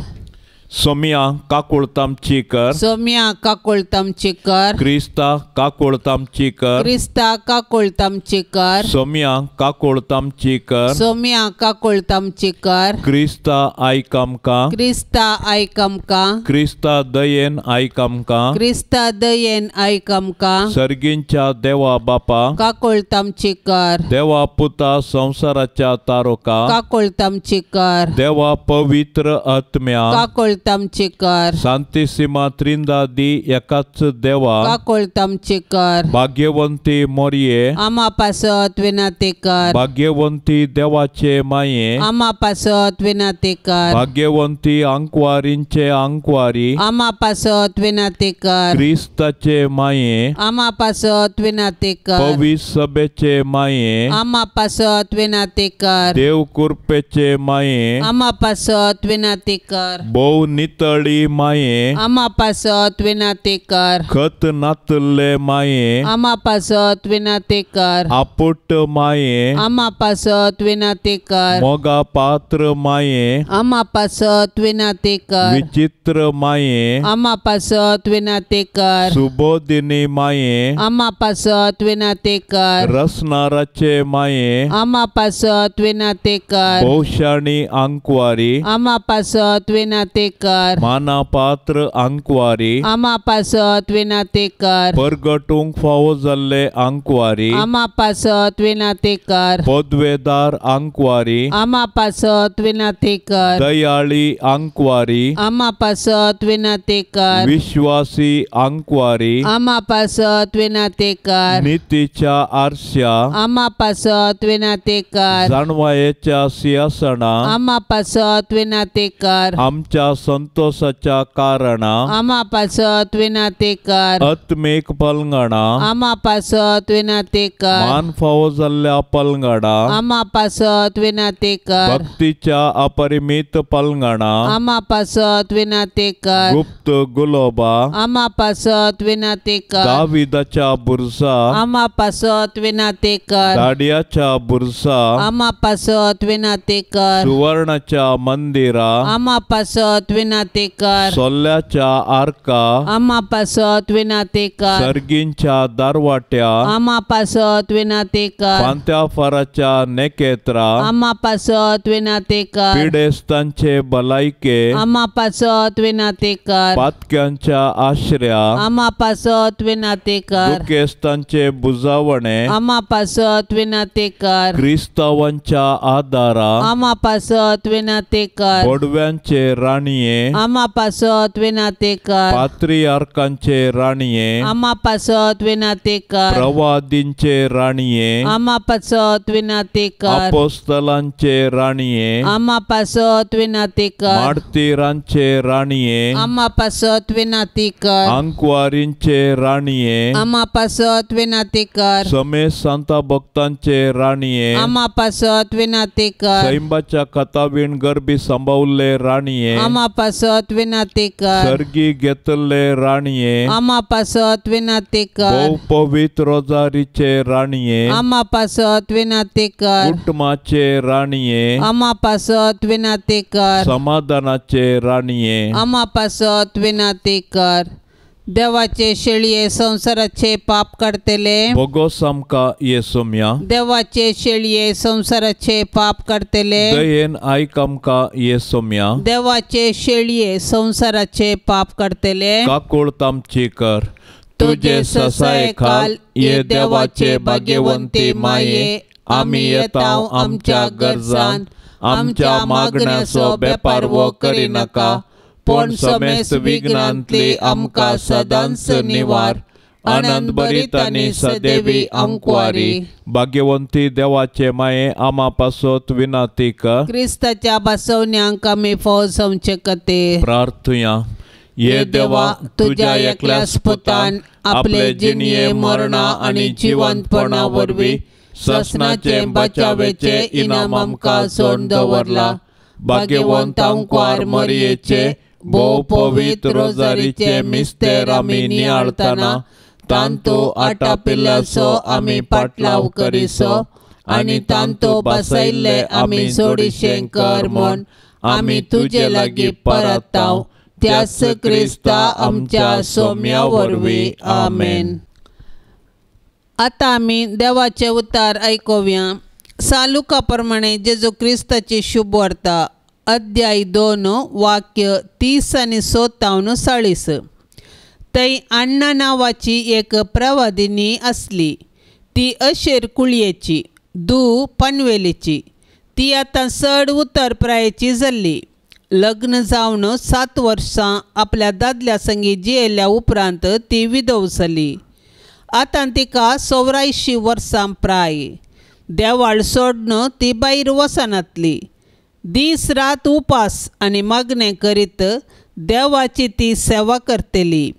सोम्या काकुळतामची कर. सोम्या काकुळतामची कर. क्रिस्ता काकुळतामची कर. क्रिस्ता काकुळतामची कर. सोम्या काकुळतामची कर. सोम्या काकुळतामची कर. क्रिस्ता आयकामका. क्रिस्ता आयकमका. क्रिस्ता दयेन आयकामका. क्रिस्ता दयेन आयकमका. सर्गींच्या देवा बापा काकुळतामची कर. देवा पुता संसाराच्या तारोका काकुळतामची कर. देवा पवित्र आत्म्या काकुळ काकोळतामचे कर शांतिसिमा त्रिंदादी एकाच देवा काकोळतामचे कर भाग्यवंती मोरये आम्हा पासत विनाते कर भाग्यवंती देवाचे माये आम्हा पासत विनाते कर भाग्यवंती अंकवारींचे अंकवारी आम्हा पासत विनाते कर ख्रिस्ताचे माये आम्हा पासत विनाते कर पवित्र सभेचे माये आम्हा पासत विनाते कर देव कृपेचे माये आम्हा पासत विनाते कर बहु नितळी माये आम्हा पासत विनाते कर खत नातले माये आम्हा पासत विनाते कर आपुट माये आम्हा पासत विनाते कर मोगा पात्र माये आम्हा पासत विनाते कर विचित्र माये आम्हा पासत विनाते कर सुबोधिनी माये आम्हा पासत विनाते कर रसनाराचे माये आम्हा पासत विनाते कर बहुशाणी अंकवारी आम्हा पासत विनाते कर मानापात्र अंकवारी आम्हा पासत विनाते कर परगटूंक फावो जाल्ले अंकवारी आम्हा पासत विनाते कर पदवेदार अंकवारी आम्हा पासत विनाते कर दयाळी अंकवारी आम्हा पासत विनाते कर विश्वासी अंकवारी आम्हा पासत विनाते कर नीतीच्या आरशा आम्हा पासत विनाते कर जाणवायेच्या सिंहासना आम्हा पासत विनाते कर आमच्या संतोषाच्या कारणा आम्हा पासत विनाते कर आत्मिक पलंगडा आम्हा पासत विनाते कर मान फावो जाल्ल्या पलंगडा आम्हा पासत विनाते कर भक्तीच्या अपरिमित पलंगडा आम्हा पासत विनाते कर गुप्त गुलोबा आम्हा पासत विनाते कर दाविदाच्या बुरसा आम्हा पासत विनाते कर दाडियाच्या बुरसा आम्हा पासत विनाते कर सुवर्णाच्या मंदिरा आम्हा पासत विनाते कर सोल्याच्या आर्का आम्हा पासत विनाते कर सर्गींच्या दारवाट्या आम्हा पासत विनाते कर पांत्या फराच्या नेकेत्रा आम्हा पासत विनाते कर पिडेस्तांचे भलायके आम्हा पासत विनाते कर पातक्यांच्या आश्रया आम्हा पासत विनाते कर दुखेस्तांचे बुजावणे आम्हा पासत विनाते कर क्रिस्तावांच्या आदारा आम्हा पासत विनाते कर गोडव्यांचे राणीये आम्हा पासत विनाते कर पात्रियार्कांचे राणीये आम्हा पासत विनाते कर प्रवादींचे राणीये आम्हा पासत विनाते कर अपोस्तलांचे राणीये आम्हा पासत विनाते कर माडतीरांचे राणीये आम्हा पासत विनाते कर अंकवारींचे राणीये आम्हा पासत विनाते कर समेत सांता भक्तांचे राणीये आम्हा पासत विनाते कर सैंबाच्या कथावीण गरबी सांभाळले राणीये आम्हा पासत विनाते कर सर्गी घेतले राणीये आम्हा पासत विनाते कर बहु पवित्र रोजारीचे राणीये आम्हा पासत विनाते कर कुटुंबाचे राणीये आम्हा पासत विनाते कर समाधानाचे राणीये आम्हा पासत विनाते कर देवाचे शेळये संसाराचे पाप काढतेले भोगोस आमका येसुम्या देवाचे शेळये संसाराचे पाप काढतेले दयेन आयक आमका येसुम्या देवाचे शेळये संसाराचे पाप काढतेले काकुळ तामची कर तुझे ससाय खाल ये देवाचे भाग्यवंती माये आम्ही येताव आमच्या गरजांत आमच्या मागण्याचो बेपार वो करी नका पण समेस्त विघ्नांतली आमका सदांच निवार आनंद भरीत आणि सदैवी अंकवारी भाग्यवंती देवाचे माये आमा पासोत विनाती कर क्रिस्ताच्या बसवण्यांक आमी फौज समचकते प्रार्थुया ये देवा तुझ्या एकल्याच पुतान आपले जिणये मरणा आणि जिवंतपणा वरवी ससनाचे बचावेचे इनाम आमका सोड दवरला भाग्यवंत अंकवार मरियेचे भोव पवित्र रोजारीचे मिस्तेर आमी नियाळतना तांतो आटापिल्ल्याचो आमी पाटलाव करिसो आनी तांतो बसयल्ले आमी सोडिशें कर म्हूण आमी तुजे लागीं परताव त्याच क्रिस्ता आमच्या सोम्या वरवीं आमेन. आता आमी देवाचे उतार आयकुया. सालुका प्रमाणे जेजू क्रिस्ताची शुभ वार्ता अध्याय 2 वाक्य 30 आनी 40. थंय अन्ना नांवाची एक प्रवादिनी असली. ती अशेर कुळयेची, पनवेलीची. ती आतां चड उतर प्रायेची जाल्ली लग्न जावन 7 वर्सां आपल्या दादल्या संगी जियेल्या उपरांत ती विधव जाली. आतां तिका 84 वर्सां प्राय. देवाळ सोडून ती भायर वचनातली. दीस रात उपास आनी मागणें करीत देवाची ती सेवा करतली.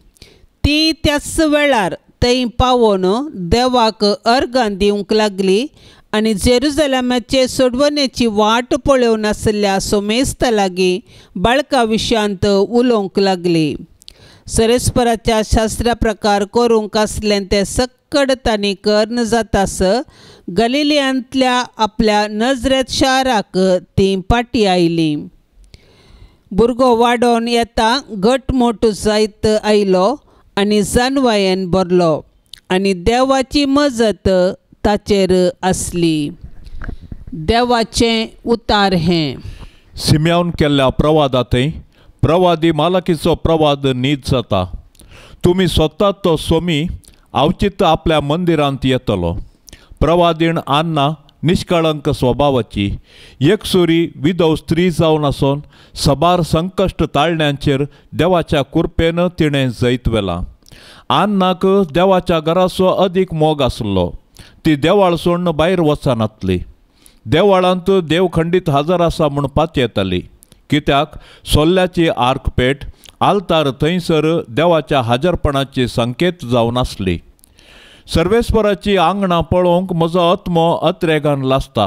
ती त्याच वेळार थंय पावोन देवाक अर्गां दिवंक लागली आनी जेरुसलेमाचे सोडवणेची वाट पळोवन आसल्या सोमेस्ता लागीं बाळका विशयांत उलोवंक लागली. सेरेस्पराच्या शास्त्रा प्रकार करूंक आसलें तें सक्कड तांणी कर्ण जातास गलिलियांतल्या आपल्या नजरेत शाराक ती पाटी आयली. भुरगो वाडोन येता घटमोट जायत आयलो आनी जानवायेन भरलो आनी देवाची मजत ताचेर आसली. देवाचें उतार हें. सिम्यावन केल्ल्या प्रवादांतय प्रवादी मालकीचो प्रवाद नीत जाता. तुमी सोदतात तो सोमी आवचित आपल्या मंदिरांत येतलो. प्रवादीण आन्ना निश्कळंक स्वभावाची, एकसुरी विधव स्त्री जावन आसोन सबार संकश्ट ताळण्यांचेर देवाच्या कृपेन तिणें जैत वेला. आन्नाक देवाच्या घराचो अदीक मोग आसलो. ती देवाळ सोडून भायर वचनातली. देवळांत देव खंडीत हजर आसा म्हूण पात येताली. कित्याक सोल्ल्याची आर्कपेट आल्तार थंयसर देवाच्या हाजरपणाची संकेत जावन आसली. सर्वेस्पराची आंगणां पळोवंक म्हजो आत्मो अत्रेगान लासता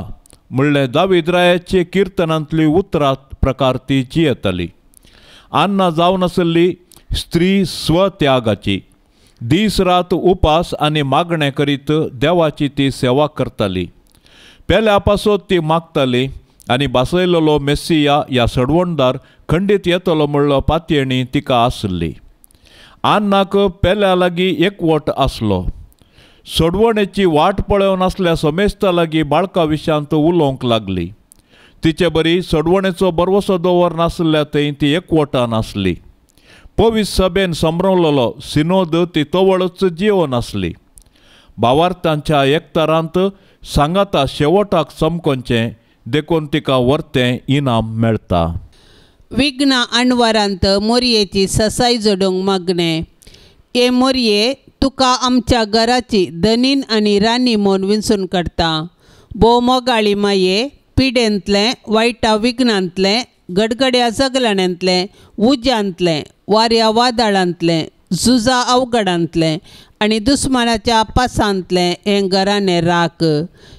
म्हणलें दावीद रायाचे किर्तनांतली उतरां प्रकार ती जियेताली. आन्ना जावन आसली स्त्री स्वत्यागाची. दीस रात उपास आनी मागणें करीत देवाची ती सेवा करताली. पेल्या पासत ती मागताली आनी बासयलेलो मेस्सिया ह्या सडवणदार खंडीत येतलो म्हणलो पातयेणी तिका आसली. आन्नाक पेल्या लागीं एकवट आसलो. सोडवणेची वाट पळोवन आसल्या सोमेस्ता लागीं बाळका विशयांत उलोवंक लागली. तिचे बरी सोडवणेचो बरवसो दवरनासल्या थंय ती एकवटान आसली. पवित्र सभेन संभ्रमलेलो सिनोद ती तवळच जियोन आसली. भावार्थांच्या एकतारांत सांगाता शेवटाक चमकोवचें देखून तिका वर्तें इनाम मेळटा. विघ्ना आणवारांत मोरयेची ससाय जोडूंक मागणें. ए मोरये, तुका आमच्या घराची धनीन आनी राणी म्हूण विंचून काडटा. भोव मोगाळी माये, पिडेंतलें वायटा विघ्नांतलें गडगड्या जगलाण्यांतलें उज्यांतलें वाऱ्या वादळांतलें झुजा अवघडांतलें आनी दुस्मानाच्या पासांतलें हें घराणें राख.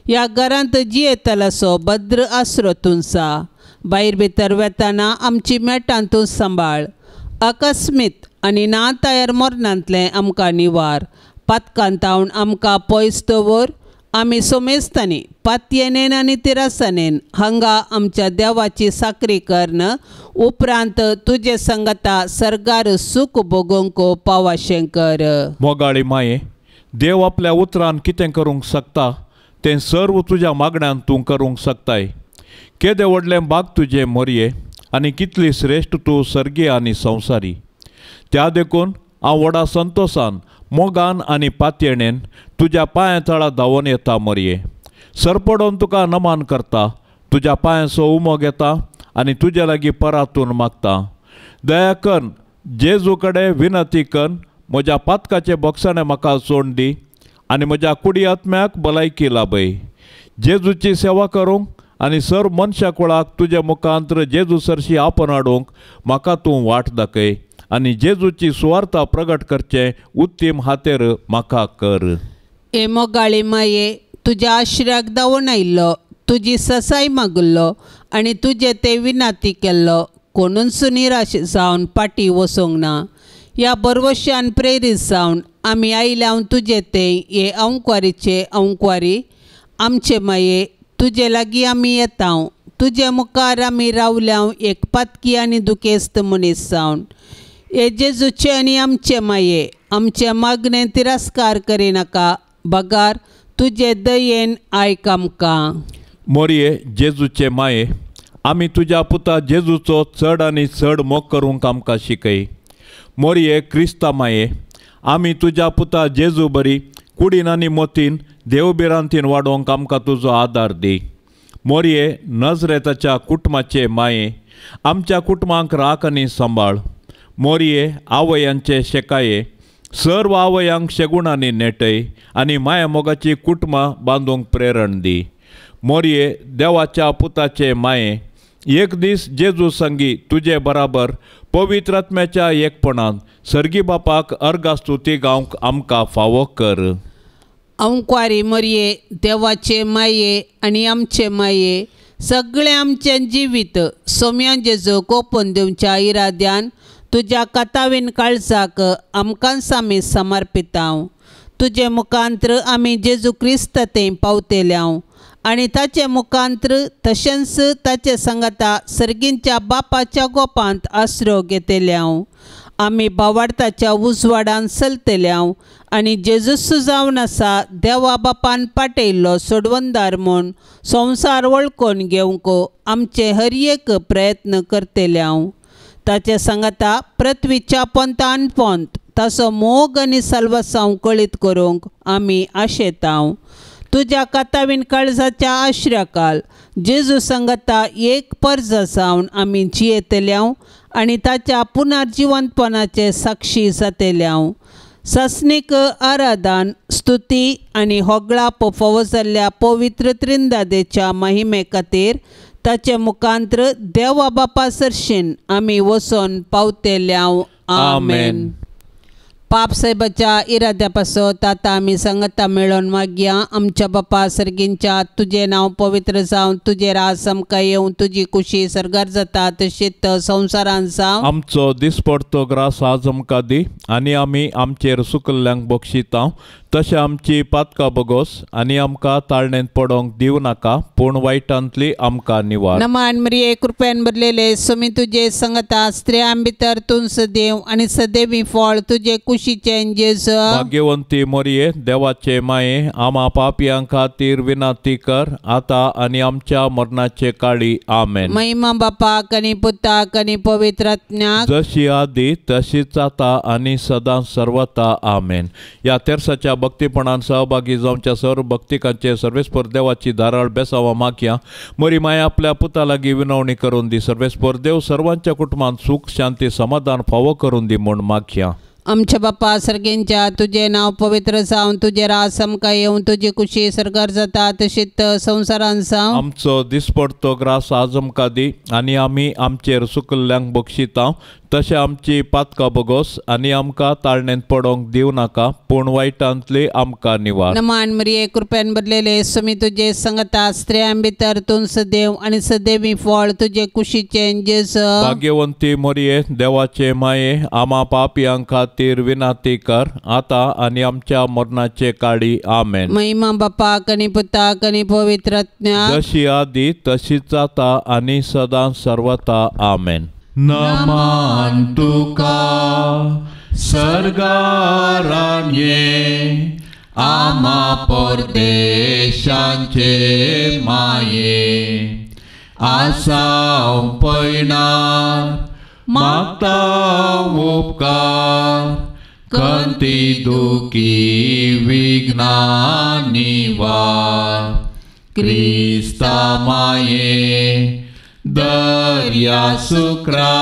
ह्या घरांत जियेतलासो भद्र आसरो तुंचा. भायर भितर वेताना आमची मेटां तूं सांबाळ. अकस्मीत आनी ना तयार मरणांतलें आमकां निवार. पातकांतावन आमकां पयस दवर. आमी सोमेस्तांनी पातयेनेन आनी तिरासानेन हांगा आमच्या देवाची साकरी कर्ण उपरांत तुजे संगता सर्गार सूख भोगोवंक पावाशें कर. मोगाळी माये, देव आपल्या उतरान कितें करूंक शकता तें सर्व तुज्या मागण्यांत तूं करूंक शकताय. केदें व्हडलें बाग तुजें मोरये आनी कितली श्रेश्ठ तूं सर्गी आनी संवसारी. त्या देखून हांव व्हडा संतोशान मोगान आनी पातयेणेन तुज्या पांया तळा धांवून येता मोरये. सरपडोवन तुका नमान करता. तुज्या पांयाचो उमो घेता आनी तुजे लागीं परातून मागता. दया कर, जेजू कडेन विनंती कर, म्हज्या पातकाचे बक्षाणें म्हाका सोडून दी आनी म्हज्या कुडी आत्म्याक भलायकी लाभय. जेजूची सेवा करूंक आनी सर मनशा कुळाक तुजे मुखांत जेजू सरशी आपण हाडूंक म्हाका तूं वाट दाखय आनी जेजूची सुवार्ता प्रगट करचें उत्तीम हातेर म्हाका कर. ए मोगाळी माये, तुज्या आश्र्याक धांवून आयिल्लो, तुजी ससाय मागुल्लो आनी तुजे ते विनाती केल्लो कोणूच निराश जावन पाटी वसोंक ना. ह्या बरवश्यान प्रेरीत जावन आमी आयल्याव तुजे ते हे अंकवारीचे अंकवारी. आमचे माये, तुजे लागीं आमी येताव. तुजे मुखार आमी रावल्याव एक पातकी आनी दुखेस्त मनीस जावन. हे जेजूचे आनी आमचे माये, आमचे मागणें तिरस्कार करिनाका. बगार, तुजे दयेन आयक आमकां. मोरये जेजूचे माये, आमी तुज्या पुता जेजूचो चड आनी चड मोग करूंक आमकां शिकय. मोरये क्रिस्ता माये, आमी तुज्या पुता जेजू बरी कुडीन आनी मोतीन देवबिरांतीन वाडोवंक आमकां तुजो आदार दी. मोरये नजरेताच्या कुटुंबाचे माये, आमच्या कुटुंबांक राख आनी सांबाळ. मोरये आवयांचे शेकाये सर्व आवयांक शेगुणांनी नेटय आनी माया मोगाची कुटुंबां बांदूंक प्रेरण दी. मोरये देवाच्या पुताचे माये एक दीस जेजू संगी तुजे बराबर पवित्र आत्म्याच्या एकपणान सर्गी बापाक अर्गास्तुती गावंक आमकां फावो कर. अंकवारी मरये देवाचे माये आनी आमचे माये सगळे आमचें जिवीत सोम्या जेजू कोपोवन दिवच्या इराद्यान तुज्या कातावीन काळजाक आमकां सामी समर्पितांव. तुजे मुखांत्र आमी जेजू क्रिस्त थंय पावतेल्याव आनी ताचे मुखांत्र तशेंच ताचे संगता सर्गींच्या बापाच्या गोपांत आसरो घेतेल्याव. आमी भावार्थाच्या उजवाडान चलतेल्याव आनी जेजूस जावन आसा देवा बापान पाटयल्लो सोडवंदार म्हूण संवसार वळखून घेवंक आमचे हर एक प्रयत्न करतेल्याव. ताचे सांगता पृथ्वीच्या पंतान पंत ताचो मोग आनी साल्वासांव कळीत करूंक आमी आशेतांव. तुज्या कातावीन काळजाच्या आश्र्याकाल जेजू सांगता एक पर्ज जावन आमी जियेतल्याव आनी ताच्या पुनर्जिवंतपणाचे साक्षी जातेल्याव. सस्नीक आराधन स्तुती आनी होगळाप फावो जाल्ल्या पवित्र त्रिंदादेच्या महिमे खातीर ताचे मुखांत्र देवा बापा सरशीन आमी वचोन पावतेल्याव. आमेन. पाप साहेबाच्या इराद्या पासत आतां आमी सांगता मेळोन मागया. आमच्या बापा सर्गींच्या तुजें नांव पवित्र जावन तुजें राज आमकां येवं तुजी कुशी सरगार जाता तशीच संवसारांत जावं. आमचो दिसपडतो ग्रास आज आमकां दी आनी आमी आमचेर सुकल्ल्यांक बक्षितांव तशें आमची पातकां बगोस आनी आमकां ताळणेंत पडोंक दिवं नाका पूण वायटांतली आमकां निवार. नमान मरिये कृपेन भरलेले सोमी तुजे संगता स्त्रियां भितर तूं सदैव आनी सदैवी फळ तुजे कुशीचें जेजू. भाग्यवंती मोरये देवाचे माये आमा पापयां खातीर विनाती कर आतां आनी आमच्या मरणाचे काळी. आमेन. महिमा बापाक आनी पुताक आनी पवित्र आत्म्याक जशी आदी तशीच आता आनी सदां सर्वता. आमेन. या तेरसाच्या भक्तीपणान सहभागी जावच्या सर्व भक्तिकांचे सर्वेस्पर देवाची धाराळ बेसावां मागया. मोरी माया आपल्या पुता लागीं विनवणी करून दी. सर्वेस्पर देव सर्वांच्या कुटुंबांत सुख शांती समाधान फावो करून दी म्हूण मागया. आमच्या बापा सर्गेंच्या तुझे नाव पवित्र जावन तुझे राज आमकां येवं तुजी कुशी सरगार जाता तशीच संवसारांत जावं. आमचो दिसपडतो ग्रास आज आमकां दी आनी आमी आमचेर सुकल्ल्यांक बक्षितांव तशें आमची पातकां बगोस आनी आमकां ताळणेंत पडोंक दिवं नाका पूण वायटांतली आमकां निवार. नमान मरिये कृपेन भरलेले सोमी तुजे संगता स्त्रियां भितर तूं सदैव आनी सदैवी फळ तुजे कुशीचें जेजू. भाग्यवंती मोरये देवाचे माये आमा पापयां खातीर विनाती कर आतां आनी आमच्या मरणाचे काळी. आमेन. महिमा बापाक आनी पुताक आनी पवित्र आत्म्याक जशी आदी तशीच आता आनी सदां सर्वता. आमेन. नमान तुका सर्गारान ये आमा परदेशांचे माये आसाव पैणार मागता उपकार कंती दुखी विघ्नां निवार. क्रिस्ता माये दर्या सुक्रा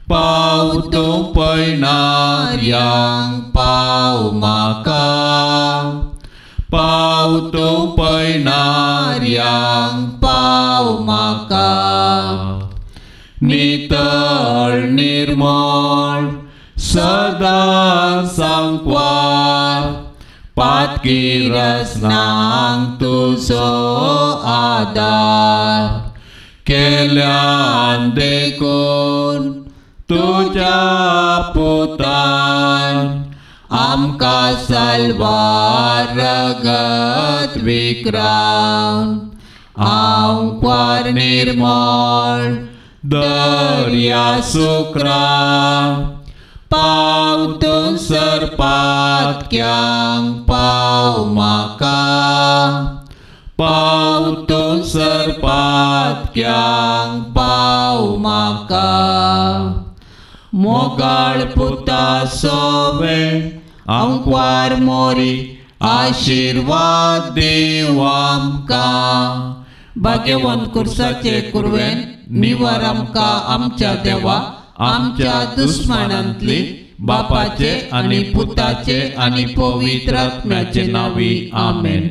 पावतो पैणाऱ्यांक पाव म्हाका पावतो पैणाऱ्यांक पाव म्हाका. नितळ निर्मळ सदां सांकवार पातकी रसनांक तुजो आदार. केल्यान देखून तुज्या पुतान आमकां साल्वार रगत विक्रावन आंकवार निर्मळ दर्या सुक्रा पावतून सरपातक्यांक पाव म्हाका पावतून सरपातक्यांक पाव म्हाका. मोगाळ पुता सोवे आंकवार मोरी आशिर्वाद देव आमकां. भाग्यवंत कुर्साचे कुरवेन निवार आमकां आमच्या देवा आमच्या दुस्मानांतली बापाचे आणि पुताचे आणि पवित्र आत्म्याचे नावी आमेन.